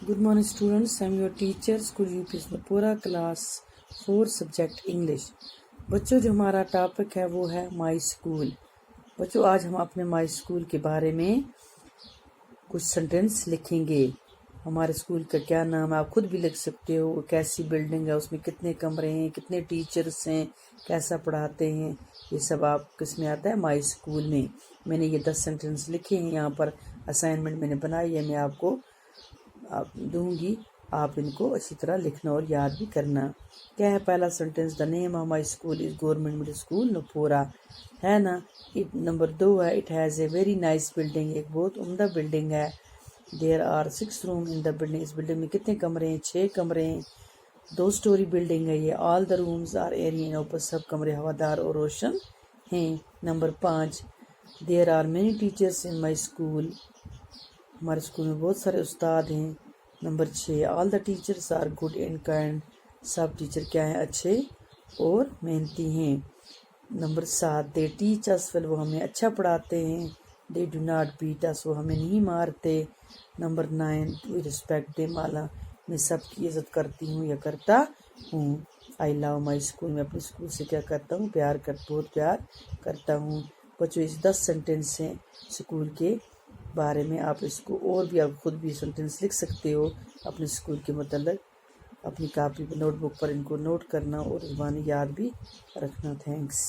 Good morning students, I am your teacher school UP पूरा class 4 subject English. बच्चों जो हमारा टॉपिक है वो है माई स्कूल। बच्चों आज हम अपने माई स्कूल के बारे में कुछ सेंटेंस लिखेंगे। हमारे स्कूल का क्या नाम है, आप खुद भी लिख सकते हो। कैसी बिल्डिंग है, उसमें कितने कमरे हैं, कितने टीचर्स हैं, कैसा पढ़ाते हैं, ये सब आप किस में आता है, माई स्कूल में। मैंने ये 10 सेंटेंस लिखे हैं, यहाँ पर असाइनमेंट मैंने बनाई है, मैं आपको दूंगी, आप इनको अच्छी तरह लिखना और याद भी करना। क्या है पहला sentence, the name of my school is government middle school Nupura, है ना। नंबर 2 है, it has a very nice building, एक बहुत उम्दा बिल्डिंग है। There are 6 room in the building, इस बिल्डिंग में कितने कमरे हैं, 6 कमरे हैं। 2 स्टोरी बिल्डिंग है ये। All the rooms are air, ऊपर सब कमरे हवादार और रोशन हैं। Number 5, there are many teachers in my school, हमारे स्कूल में बहुत सारे उस्ताद हैं। Number 6, all the teachers are good and kind, सब टीचर क्या हैं, अच्छे और मेहनती हैं। Number 7, they teach us well, वो हमें अच्छा पढ़ाते हैं। They do not beat us, वो हमें नहीं मारते। Number 9, we respect them all, मैं सबकी इज्जत करती हूँ या करता हूँ। आई लव माई स्कूल, मैं अपने स्कूल से क्या करता हूँ, बहुत प्यार करता हूँ। बच्चों इस 10 सेंटेंस हैं स्कूल के बारे में, आप इसको और भी आप खुद भी सेंटेंस लिख सकते हो अपने स्कूल के मतलब। अपनी कॉपी नोटबुक पर इनको नोट करना और ज़बानी याद भी रखना। थैंक्स।